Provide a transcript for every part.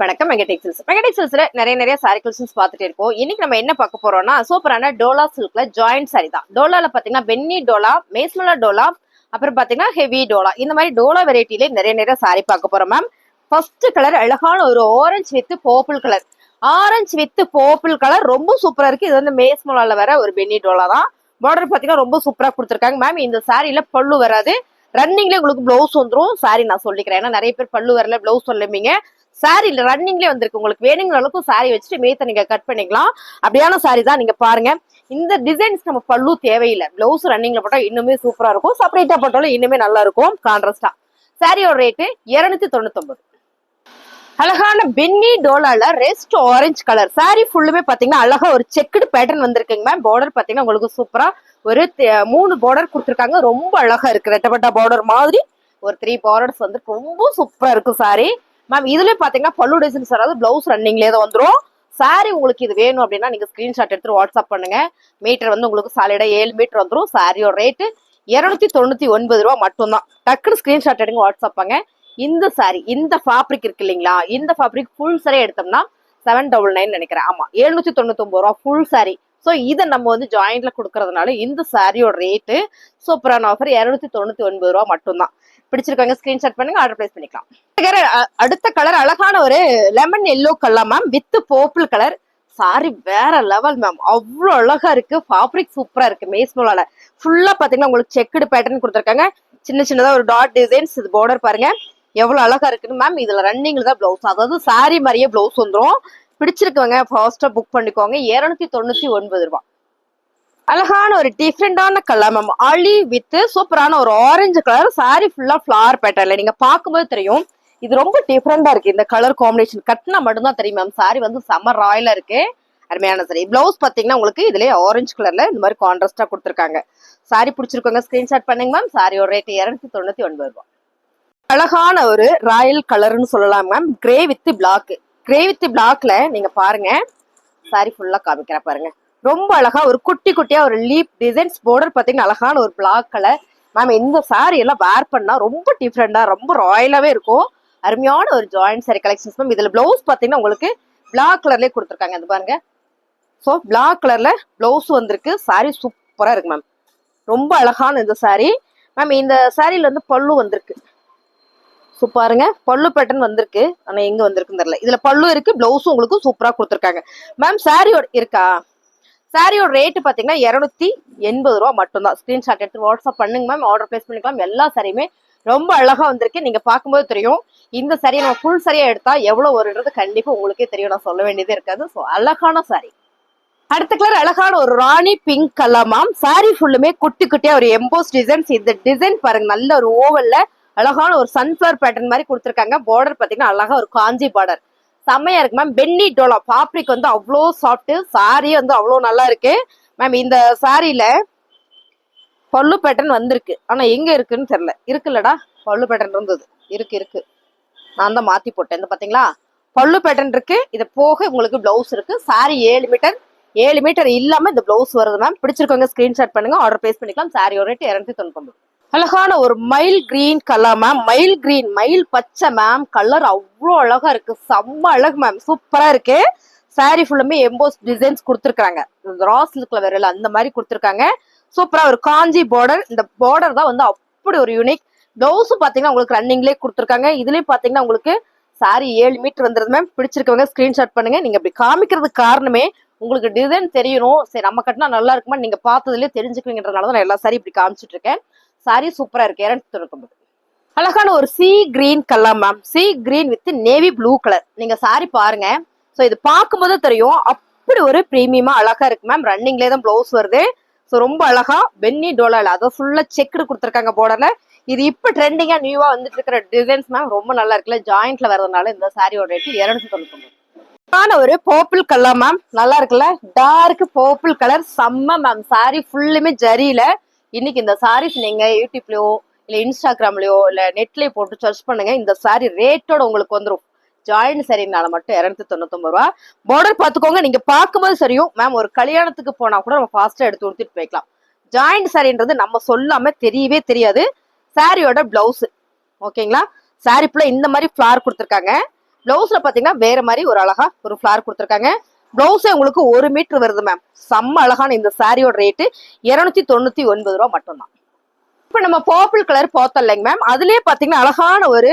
வணக்கம் மெகடெக்ஸில்ஸ்ல நிறைய sorry collections பார்த்துட்டு இருக்கோம். இன்னைக்கு நம்ம என்ன பார்க்க போறோம்னா சூப்பரான டோலா சில்க்ல ஜாயிண்ட் சாரி தான். டோலால பாத்தீங்கன்னா பென்னி டோலா, மேஸ்மலா டோலா, அப்புறம் பாத்தீங்கன்னா ஹெவி டோலா, இந்த மாதிரி டோலா வெரைட்டில நிறைய சாரி பார்க்க போறோம் மேம். ஃபர்ஸ்ட் கலர் அழகான ஒரு orange with purple colour. Orange with purple colour ரொம்ப சூப்பரா இருக்கு. இது வந்து மேஸ்மலால வர ஒரு பென்னி டோலா தான். பார்டர் பாத்தீங்கன்னா ரொம்ப சூப்பரா கொடுத்துருக்காங்க மேம். இந்த சாரியில பல்லு வராது, ரன்னிங்ல உங்களுக்கு பிளவுஸ் வந்துடும். சாரி நான் சொல்லிக்கிறேன், ஏன்னா நிறைய பேர் பல்லு வரல பிளவுஸ் சொல்லுவீங்க. சாரி ரன்னிங்லேயே வந்திருக்கு. உங்களுக்கு வேணுங்கிற அளவுக்கு சாரி வச்சுட்டு மேத்த நீங்க கட் பண்ணிக்கலாம். அப்படியான சாரி தான். நீங்க பாருங்க, இந்த டிசைன்ஸ் நம்ம பல்லு தேவையில்லை, பிளவுஸ் ரன்னிங்ல போட்டா இன்னுமே சூப்பரா இருக்கும். செப்பரேட்டா போட்டாலும் இன்னுமே நல்லா இருக்கும் கான்ட்ராஸ்டா. சாரியோட ரேட்டு 299. அழகான பென்னி டோலால ரெஸ்ட் ஆரஞ்சு கலர் சாரி ஃபுல்லுமே பாத்தீங்கன்னா அழகா ஒரு செக்குடு பேட்டர்ன் வந்திருக்குங்க மேம். பார்டர் பாத்தீங்கன்னா உங்களுக்கு சூப்பரா ஒரு 3 பார்டர் கொடுத்துருக்காங்க. ரொம்ப அழகா இருக்கு. ரெட்டப்பட்டா பார்டர் மாதிரி ஒரு 3 பார்டர்ஸ் வந்து ரொம்ப சூப்பரா இருக்கும் சாரி மேம். இதுல பாத்தீங்கன்னா பல்லு டிசைன்ஸ் வராது, பிளவுஸ் ரன்னிங்லேயே தான் வந்துடும். சாரி உங்களுக்கு இது வேணும் அப்படின்னா நீங்க ஸ்கிரீன்ஷாட் எடுத்து வாட்ஸ்அப் பண்ணுங்க. மீட்டர் வந்து உங்களுக்கு சாலிடா 7 மீட்டர் வந்துடும். சாரியோட ரேட்டு 299 ரூபா மட்டும்தான். டக்குனு ஸ்கிரீன்ஷாட் எடுங்க, வாட்ஸ்அப் பண்ணுங்க. இந்த சாரி இந்த ஃபேப்ரிக் இருக்கு இல்லைங்களா, இந்த ஃபேப்ரிக் ஃபுல் சாரி எடுத்தோம்னா 799 நினைக்கிறேன். ஆமா, 799 ரூபா ஃபுல் சாரி. ஸோ இதை நம்ம வந்து ஜாயிண்ட்ல கொடுக்கறதுனால இந்த சாரியோட ரேட்டு சூப்பரான ஆஃபர் 299 ரூபா மட்டும்தான். பிடிச்சிருக்காங்க ஸ்கிரீன்ஷாட் பண்ணுங்க, ஆர்டர் பிளேஸ் பண்ணிக்கலாம். அடுத்த கலர் அழகான ஒரு lemon yellow colour ma'am with purple colour. Sorry வேற லெவல் மேம், அவ்வளோ அழகா இருக்கு. ஃபேப்ரிக் சூப்பரா இருக்கு. மேஸ்மோலால ஃபுல்லா பாத்தீங்கன்னா உங்களுக்கு செக்குடு பேட்டர்ன் கொடுத்துருக்காங்க. சின்னதா ஒரு டாட் டிசைன்ஸ். இது பார்டர் பாருங்க எவ்வளவு அழகா இருக்குன்னு மேம். இதுல ரன்னிங்ல தான் பிளவுஸ், அதாவது சாரி மாதிரியே பிளவுஸ் வந்துடும். பிடிச்சிருக்கவங்க ஃபாஸ்டா புக் பண்ணிக்கோங்க. 299 ரூபாய். அழகான ஒரு டிஃப்ரெண்டான கலர் மேம், அலி வித் சூப்பரான ஒரு ஆரஞ்சு கலர். சாரி ஃபுல்லா ஃபிளவர் பேட்டர்ல நீங்க பார்க்கும்போது தெரியும் இது ரொம்ப டிஃப்ரெண்டா இருக்கு. இந்த கலர் காம்பினேஷன் கட்டினா மட்டும்தான் தெரியும் மேம். சாரி வந்து செம்ம ராயலா இருக்கு, அருமையான சாரி. பிளவுஸ் பாத்தீங்கன்னா உங்களுக்கு இதுலயே ஆரஞ்சு கலர்ல இந்த மாதிரி கான்ட்ராஸ்டா கொடுத்துருக்காங்க. சாரி பிடிச்சிருக்கோங்க ஸ்கிரீன்ஷாட் பண்ணுங்க மேம். சாரியோட ரேட் 299 ரூபாய். அழகான ஒரு ராயல் கலர்னு சொல்லலாம் ma'am. Grey with black. Grey with பிளாக்ல நீங்க பாருங்க, சாரி ஃபுல்லா காமிக்கிற பாருங்க. ரொம்ப அழகா ஒரு குட்டியா ஒரு லீப் டிசைன்ஸ். பார்டர் பாத்தீங்கன்னா அழகான ஒரு பிளாக் கலர் மேம். இந்த சாரி எல்லாம் வேர் பண்ணா ரொம்ப டிஃப்ரெண்டா ரொம்ப ராயலாவே இருக்கும். அருமையான ஒரு ஜாயிண்ட் சாரி கலெக்ஷன்ஸ் மேம். இதுல பிளவுஸ் பாத்தீங்கன்னா உங்களுக்கு பிளாக் கலர்லயே கொடுத்துருக்காங்க. அது பாருங்க. ஸோ பிளாக் கலர்ல பிளவுஸ் வந்திருக்கு. சாரி சூப்பரா இருக்கு மேம். ரொம்ப அழகான இந்த சாரி மேம். இந்த சாரியில வந்து பல்லு வந்திருக்கு. பாருங்க பல்லு பேட்டர்ன் வந்திருக்கு, ஆனா எங்க வந்திருக்குன்னு தெரியல. இதுல பல்லு இருக்கு, பிளவுஸும் உங்களுக்கு சூப்பரா கொடுத்துருக்காங்க மேம். சாரியோட இருக்கா, சாரியோட ரேட்டு பாத்தீங்கன்னா 280 ரூபா மட்டும்தான். ஸ்கிரீன்ஷாட் எடுத்து வாட்ஸ்அப் பண்ணுங்க மேம், ஆர்டர் பிளேஸ் பண்ணிக்கலாம். எல்லா சாரியுமே ரொம்ப அழகா வந்திருக்கு. நீங்க பார்க்கும்போது தெரியும் இந்த சாரியை நம்ம ஃபுல் சாரியா எடுத்தா எவ்வளவு வருன்றது கண்டிப்பா உங்களுக்கே தெரியும், நான் சொல்ல வேண்டியதே இருக்காது. ஸோ அழகான சாரி. அடுத்த கலர் அழகான ஒரு ராணி பிங்க் கலர் மேம். சாரி ஃபுல்லுமே குட்டியா ஒரு எம்போஸ் டிசைன்ஸ். இந்த டிசைன் பாருங்க, நல்ல ஒரு ஓவல்ல அழகான ஒரு சன்ஃபிளவர் பேட்டர்ன் மாதிரி கொடுத்துருக்காங்க. பார்டர் பாத்தீங்கன்னா அழகா ஒரு காஞ்சி பார்டர், செம்மையா இருக்கு மேம். பென்னி டோலா ஃபேப்ரிக் வந்து அவ்வளோ சாஃப்ட், சாரி வந்து அவ்வளோ நல்லா இருக்கு மேம். இந்த சாரியில பல்லு பேட்டர்ன் வந்திருக்கு, ஆனா எங்க இருக்குன்னு தெரியல. இருக்குல்லடா, பல்லு பேட்டர்ன் இருந்தது. இருக்கு, நான் தான் மாத்தி போட்டேன். இந்த பாத்தீங்களா பல்லு பேட்டர்ன் இருக்கு. இது போக உங்களுக்கு பிளவுஸ் இருக்கு. சாரி 7 மீட்டர் இல்லாம இந்த பிளவுஸ் வருது மேம். பிடிச்சிருக்கவங்க ஸ்கிரீன்ஷாட் பண்ணுங்க, ஆர்டர் பிளேஸ் பண்ணிக்கலாம். சாரியோட ரேட் 299. அழகான ஒரு மயில் கிரீன் கலர் மேம். மயில் கிரீன், மயில் பச்சை மேம். கலர் அவ்வளோ அழகா இருக்கு, செம்ம அழகு மேம், சூப்பரா இருக்கு. சாரி ஃபுல்லுமே எம்போஸ் டிசைன்ஸ் கொடுத்துருக்காங்க. ராஸ் லுக்ல வரல அந்த மாதிரி கொடுத்துருக்காங்க. சூப்பரா ஒரு காஞ்சி பார்டர். இந்த பார்டர் தான் வந்து அப்படி ஒரு யூனிக். பிளவுஸ் பாத்தீங்கன்னா உங்களுக்கு ரன்னிங்லேயே கொடுத்துருக்காங்க. இதுலயும் பாத்தீங்கன்னா உங்களுக்கு சாரி 7 மீட்டர் வந்துருது மேம். பிடிச்சிருக்கவங்க ஸ்கிரீன்ஷாட் பண்ணுங்க. நீங்க இப்படி காமிக்கிறதுக்கு காரணமே உங்களுக்கு டிசைன் தெரியணும். சரி நம்ம கட்டினா நல்லா இருக்குமா, நீங்க பார்த்ததுலயே தெரிஞ்சுக்குவீங்கன்றதுனாலதான் நான் எல்லா சாரி இப்படி காமிச்சிட்டு இருக்கேன். சாரி சூப்பரா இருக்கு. 299. அழகான ஒரு C green colour ma'am. C green with navy blue colour. நீங்க சாரி பாருங்க. ஸோ இது பார்க்கும்போது தெரியும் அப்படி ஒரு பிரீமியமா அழகா இருக்கு மேம். ரன்னிங்லேயே தான் பிளவுஸ் வருது. ஸோ ரொம்ப அழகா பென்னி டோலால அதை ஃபுல்லா செக்குடு கொடுத்துருக்காங்க பார்டர்ல. இது இப்ப ட்ரெண்டிங்கா நியூவா வந்துட்டு இருக்கிற டிசைன்ஸ் மேம். ரொம்ப நல்லா இருக்குல்ல, ஜாயிண்ட்ல வரதுனால இந்த சாரியோட ரேட் 299. ஒரு பர்பிள் கலர் மேம், நல்லா இருக்குல்ல, டார்க் பர்பிள் கலர், செம்ம மேம். சாரி ஃபுல்லுமே ஜரியில. இன்னைக்கு இந்த சாரீஸ் நீங்க யூடியூப்லயோ இல்ல இன்ஸ்டாகிராம்லயோ இல்ல நெட்லயோ போட்டு சர்ச் பண்ணுங்க. இந்த சாரி ரேட்டோட உங்களுக்கு வந்துடும். ஜாயிண்ட் சாரினால மட்டும் 299 ரூபா. பார்டர் பாத்துக்கோங்க, நீங்க பார்க்கும்போது சரியும் மேம். ஒரு கல்யாணத்துக்கு போனா கூட நம்ம ஃபாஸ்டா எடுத்து கொடுத்துட்டு போய்க்கலாம். ஜாயிண்ட் சாரின்றது நம்ம சொல்லாம தெரியவே தெரியாது. சாரியோட பிளவுஸ் ஓகேங்களா. சாரி ஃபுல்லா இந்த மாதிரி ஃபிளார் கொடுத்துருக்காங்க. பிளவுஸ்ல பாத்தீங்கன்னா வேற மாதிரி ஒரு அழகா ஒரு ஃபிளார் கொடுத்துருக்காங்க. பிளவுஸே உங்களுக்கு 1 மீட்டர் வருது மேம். செம்ம அழகான இந்த சாரியோட ரேட்டு 299 ரூபா மட்டும்தான். இப்ப நம்ம பர்பிள் கலர் பார்த்தோம் இல்லைங்க மேம், அதுலயே பாத்தீங்கன்னா அழகான ஒரு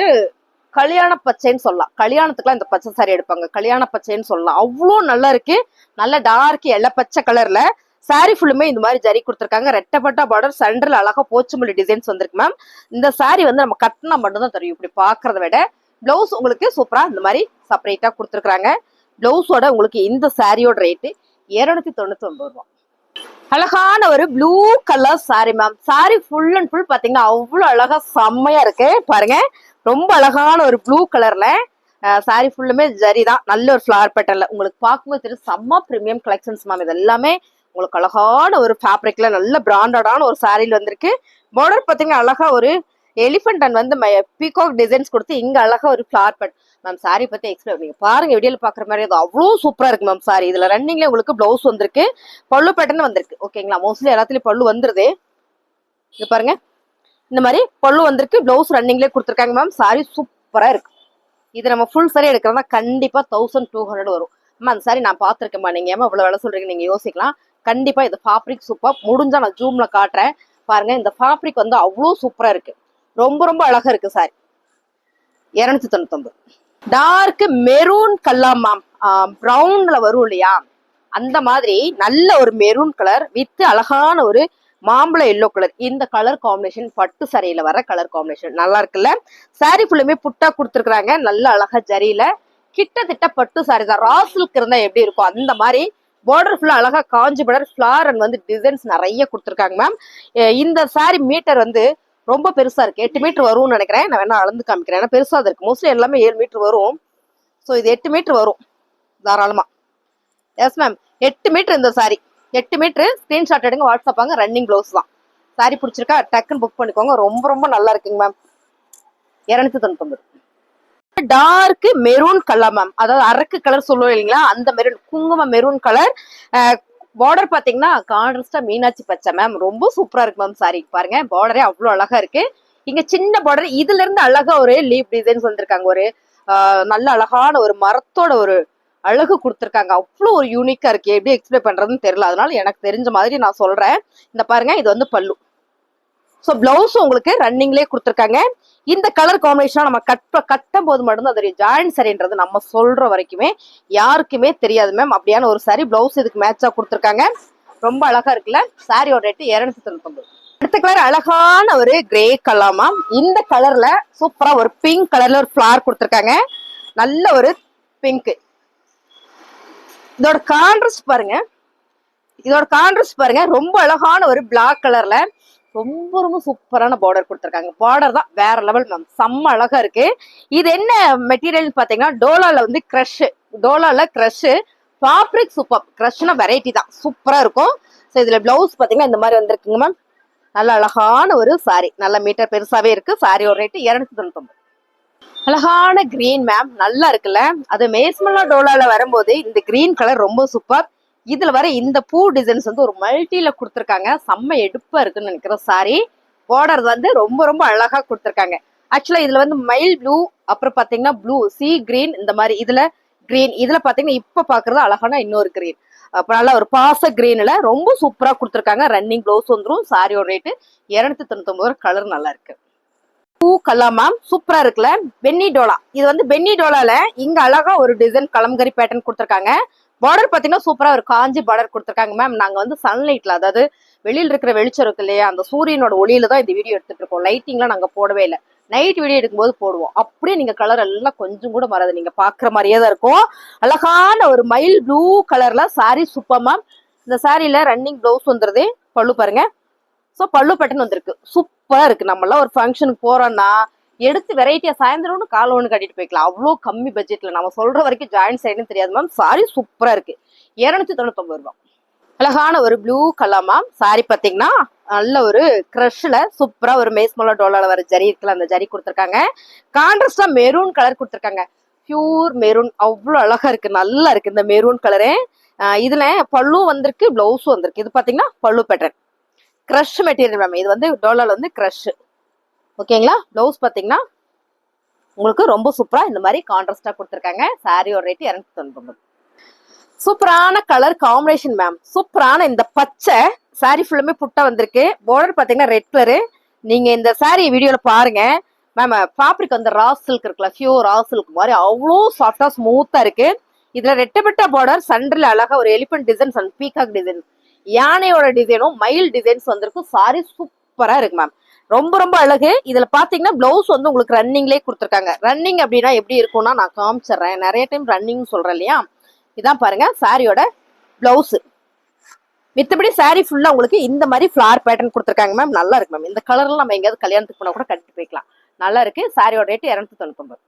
கல்யாண பச்சைன்னு சொல்லலாம். கல்யாணத்துக்குலாம் இந்த பச்சை சாரி எடுப்பாங்க, கல்யாண பச்சைன்னு சொல்லலாம். அவ்வளோ நல்லா இருக்கு. நல்ல டார்க் எல்லோ பச்சை கலர்ல சாரி ஃபுல்லுமே இந்த மாதிரி ஜரி கொடுத்துருக்காங்க. ரெட்டப்பட்டா பார்டர், சென்டர்ல அழகா போச்சுமல்லி டிசைன்ஸ் வந்திருக்கு மேம். இந்த சாரி வந்து நம்ம கட்டினா மட்டும்தான் தெரியும் இப்படி பாக்குறத விட. பிளவுஸ் உங்களுக்கு சூப்பரா இந்த மாதிரி செப்பரேட்டா கொடுத்துருக்காங்க. பிளவுஸோட உங்களுக்கு இந்த சாரியோட ரேட்டு 299 ரூபா. அழகான ஒரு blue colour sorry ma'am. Sorry full and full பாத்தீங்கன்னா அவ்வளவு அழகா செம்மையா இருக்கு பாருங்க. ரொம்ப அழகான ஒரு ப்ளூ கலர்ல சாரி ஃபுல்லுமே ஜரி தான். நல்ல ஒரு ஃபிளவர் பேட்டர்ல உங்களுக்கு பார்க்கும்போது தெரியும். செம்ம பிரீமியம் கலெக்ஷன்ஸ் மேம். இது எல்லாமே உங்களுக்கு அழகான ஒரு ஃபேப்ரிக்ல நல்ல பிராண்டடான ஒரு சாரியில் வந்திருக்கு. பார்டர் பாத்தீங்கன்னா அழகா ஒரு எலிஃபென்ட் அண்ட் வந்து பீகாக் டிசைன்ஸ் கொடுத்து இங்க அழகா ஒரு ஃபிளவர் பேட் மேம். சாரி பத்தி எக்ஸ்பிளைன் நீங்க பாருங்க, வீடியோல பாக்குற மாதிரி அது அவ்வளவு சூப்பரா இருக்கு மேம் சாரி. இதுல ரன்னிங்ல உங்களுக்கு பிளவுஸ் வந்திருக்கு, பல்லு பேட்டர்ன் வந்திருக்கு. ஓகேங்களா, மோஸ்ட்லி எல்லாத்துலயும் பல்லு வந்துருது. இது பாருங்க, இந்த மாதிரி பல்லு வந்திருக்கு, பிளவுஸ் ரன்னிங்லேயே கொடுத்துருக்காங்க மேம். சாரி சூப்பரா இருக்கு. இது நம்ம ஃபுல் சாரி எடுக்கிறதா கண்டிப்பா 1200 வரும் மேம். அந்த சாரி நான் பாத்திருக்கேன். நீங்க ஏமா இவ்வளவு வேலை சொல்றீங்க நீங்க யோசிக்கலாம். கண்டிப்பா இது ஃபேப்ரிக் சூப்பர். முடிஞ்சா நான் ஜூம்ல காட்டுறேன் பாருங்க. இந்த ஃபேப்ரிக் வந்து அவ்வளவு சூப்பரா இருக்கு. ரொம்ப ரொம்ப அழகா இருக்கு sari. 299. Dark maroon colour ma'am. ப்ரௌன்ல வரும் இல்லையா, அந்த மாதிரி நல்ல ஒரு மெரூன் கலர் வித் அழகான ஒரு மாம்பழ எல்லோ கலர். இந்த கலர் காம்பினேஷன் பட்டு சாரியில வர கலர் காம்பினேஷன் நல்லா இருக்குல்ல. சாரி ஃபுல்லுமே புட்டா கொடுத்துருக்காங்க. நல்ல அழகா ஜரியில கிட்டத்தட்ட பட்டு சாரி தான். ரா சில்க் இருந்தா எப்படி இருக்கும் அந்த மாதிரி பார்டர் ஃபுல்லா அழகா காஞ்சி பார்டர், ஃபிளார் அண்ட் வந்து டிசைன்ஸ் நிறைய கொடுத்துருக்காங்க மேம். இந்த சாரி மீட்டர் வந்து ரொம்ப பெருசா இருக்கு. 8 மீட்டர் வரும்னு நினைக்கிறேன். நான் வேணா அளந்து காமிக்கிறேன். ஏன்னா பெருசா இருக்கு. மோஸ்ட்லி எல்லாமே 7 மீட்டர் வரும். ஸோ இது 8 மீட்டர் வரும் தாராளமா. எஸ் மேம், 8 மீட்டர் இந்த சாரி. 8 மீட்டர். ஸ்கிரீன்ஷாட் எடுங்க, வாட்ஸ்அப் வாங்க. ரன்னிங் பிளவுஸ் தான். சாரி பிடிச்சிருக்கா டக்குன்னு புக் பண்ணிக்கோங்க. ரொம்ப ரொம்ப நல்லா இருக்குங்க ma'am. 299. Dark maroon colour ma'am. அதாவது அரக்கு கலர் சொல்லுவோம் இல்லைங்களா, அந்த மெரூன் குங்கும மெரூன் கலர். பார்டர் பாத்தீங்கன்னா கான்ட்ராஸ்டா மீனாட்சி பச்சை மேம். ரொம்ப சூப்பரா இருக்கு மேம் சாரி. பாருங்க பார்டரே அவ்வளவு அழகா இருக்கு. இங்க சின்ன பார்டர், இதுல இருந்து அழகா ஒரு லீப் டிசைன்ஸ் வந்திருக்காங்க. ஒரு நல்ல அழகான ஒரு மரத்தோட ஒரு அழகு கொடுத்துருக்காங்க. அவ்வளவு ஒரு யூனிக்கா இருக்கு. எப்படி எக்ஸ்பிளைன் பண்றதுன்னு தெரியல, அதனால எனக்கு தெரிஞ்ச மாதிரி நான் சொல்றேன். இந்த பாருங்க, இது வந்து பல்லு. ஸோ பிளவுஸ் உங்களுக்கு ரன்னிங்லேயே கொடுத்துருக்காங்க. இந்த கலர் காம்பினேஷன் நம்ம கட்டும் போது மட்டும்தான் அது ஜாயின் சரின்றது நம்ம சொல்ற வரைக்குமே யாருக்குமே தெரியாது மேம். அப்படியான ஒரு சாரி பிளவுஸ் இதுக்கு மேட்சா கொடுத்துருக்காங்க. ரொம்ப அழகா இருக்குல்ல. சாரியோட ரேட்டு 299. அடுத்த கலர் அழகான ஒரு கிரே கலர் மேம். இந்த கலர்ல சூப்பரா ஒரு பிங்க் கலர்ல ஒரு ஃபிளார் கொடுத்துருக்காங்க. நல்ல ஒரு பிங்க். இதோட கான்ட்ராஸ்ட் பாருங்க. ரொம்ப அழகான ஒரு பிளாக் கலர்ல ரொம்ப ரொம்ப சூப்பரான பார்டர் கொடுத்துருக்காங்க. பார்டர் தான் வேற லெவல் மேம். செம்ம அழகா இருக்கு. இது என்ன மெட்டீரியல் பாத்தீங்கன்னா டோலால வந்து கிரஷ் ஃபேப்ரிக் சூப்பர். கிரஷ்னா வெரைட்டி தான், சூப்பரா இருக்கும். ஸோ இதுல பிளவுஸ் பாத்தீங்கன்னா இந்த மாதிரி வந்திருக்குங்க மேம். நல்ல அழகான ஒரு சாரி. நல்ல மீட்டர் பெருசாவே இருக்கு. சாரியோட ரேட்டு 299. அழகான கிரீன் மேம். நல்லா இருக்குல்ல. அது மேஸ்மல்லா டோலால வரும்போது இந்த கிரீன் கலர் ரொம்ப சூப்பர். இதுல வர இந்த பூ டிசைன்ஸ் வந்து ஒரு மல்டில கொடுத்துருக்காங்க. செம்ம எடுப்பா இருக்குன்னு நினைக்கிறேன் சாரி. பார்டர் வந்து ரொம்ப ரொம்ப அழகா கொடுத்துருக்காங்க. ஆக்சுவலா இதுல வந்து மைல் ப்ளூ, அப்புறம் பாத்தீங்கன்னா ப்ளூ சி கிரீன், இந்த மாதிரி இதுல கிரீன். இதுல பாத்தீங்கன்னா இப்ப பாக்குறது அழகான இன்னொரு கிரீன். அப்ப நல்லா ஒரு பாச கிரீன்ல ரொம்ப சூப்பரா கொடுத்துருக்காங்க. ரன்னிங் பிளவுஸ் வந்துடும். சாரியோட ரேட்டு 299. கலர் நல்லா இருக்கு. பூ கலர் மேம். சூப்பரா இருக்குல்ல. பென்னி டோலா. இது வந்து பென்னி டோலால இங்க அழகா ஒரு டிசைன் கலம்கரி பேட்டர்ன் கொடுத்துருக்காங்க. பார்டர் பாத்தீங்கன்னா சூப்பரா ஒரு காஞ்சி பார்டர் கொடுத்துருக்காங்க மேம். நாங்க வந்து சன்லைட்ல, அதாவது வெளியில இருக்கிற வெளிச்சம் இருக்கு இல்லையா, அந்த சூரியனோட ஒளியில தான் இந்த வீடியோ எடுத்துட்டு இருக்கோம். லைட்டிங்லாம் நாங்க போடவே இல்லை. நைட் வீடியோ எடுக்கும்போது போடுவோம். அப்படியே நீங்க கலர் எல்லாம் கொஞ்சம் கூட மாறாது. நீங்க பாக்குற மாதிரியே தான் இருக்கும். அழகான ஒரு மயில் ப்ளூ கலர்ல சாரி சூப்பர் மேம். இந்த சாரியில ரன்னிங் பிளவுஸ் வந்துருது. பல்லு பாருங்க. ஸோ பல்லு பேட்டர்ன் வந்திருக்கு. சூப்பரா இருக்கு. நம்மளாம் ஒரு ஃபங்க்ஷனுக்கு போறோம்னா எடுத்து வெரைட்டியா சாயந்தரம் காலை ஒன்று கட்டிட்டு போய்க்கலாம். அவ்வளோ கம்மி பட்ஜெட்ல நம்ம சொல்ற வரைக்கும் ஜாயின் சைடுன்னு தெரியாது மேம். சாரி சூப்பரா இருக்கு. 299 ரூபாய். அழகான ஒரு ப்ளூ கலர் மேம். சாரி பாத்தீங்கன்னா நல்ல ஒரு கிரஷ்ல சூப்பரா ஒரு மேஸ்மலா டோலால வர ஜரி இருக்குல்ல, அந்த ஜரி கொடுத்துருக்காங்க. கான்ட்ராஸ்டா மெரூன் கலர் கொடுத்துருக்காங்க. Pure maroon. அவ்வளோ அழகா இருக்கு. நல்லா இருக்கு இந்த மெரூன் கலரு. இதுல பல்லு வந்திருக்கு, பிளவுஸும் வந்திருக்கு. இது பாத்தீங்கன்னா பல்லு பேட்டர்ன் கிரஷ் மெட்டீரியல் மேம். இது வந்து டோலால வந்து கிரஷ். ஓகேங்களா. பிளவுஸ் பாத்தீங்கன்னா உங்களுக்கு ரொம்ப சூப்பரா இந்த மாதிரி கான்ட்ராஸ்டா கொடுத்துருக்காங்க. சாரியோட ரேட் 299. சூப்பரான கலர் காம்பினேஷன் மேம். சூப்பரான இந்த பச்சை சாரி ஃபுல்லுமே புட்டா வந்திருக்கு. பார்டர் பாத்தீங்கன்னா ரெட் கலரு. நீங்க இந்த சாரி வீடியோல பாருங்க மேம். ஃபேப்ரிக் வந்து ரா சில்க் இருக்குல்ல, பியூர் ரா சில்க் மாதிரி அவ்வளோ சாஃப்டா ஸ்மூத்தா இருக்கு. இதுல ரெட்டப்பட்ட பார்டர், சென்டர்ல அழகா ஒரு elephant designs and peacock design, யானையோட டிசைனும் மயில் டிசைன்ஸ் வந்திருக்கும். சாரி சூப்பரா இருக்கு மேம். ரொம்ப ரொம்ப அழகு. இதுல பாத்தீங்கன்னா பிளவுஸ் வந்து உங்களுக்கு ரன்னிங்லேயே கொடுத்துருக்காங்க. ரன்னிங் அப்படின்னா எப்படி இருக்கும்னா நான் காமிச்சிடுறேன். நிறைய டைம் ரன்னிங் சொல்றேன் இல்லையா, இதான் பாருங்க சாரியோட பிளவுஸ். மித்தபடி சாரி ஃபுல்லா உங்களுக்கு இந்த மாதிரி ஃபிளார் பேட்டர்ன் கொடுத்துருக்காங்க மேம். நல்லா இருக்கு மேம். இந்த கலர்ல நம்ம எங்கேயாவது கல்யாணத்துக்கு போனா கூட கட்டிட்டு போய்க்கலாம். நல்லா இருக்கு. சாரியோட ரேட் 299.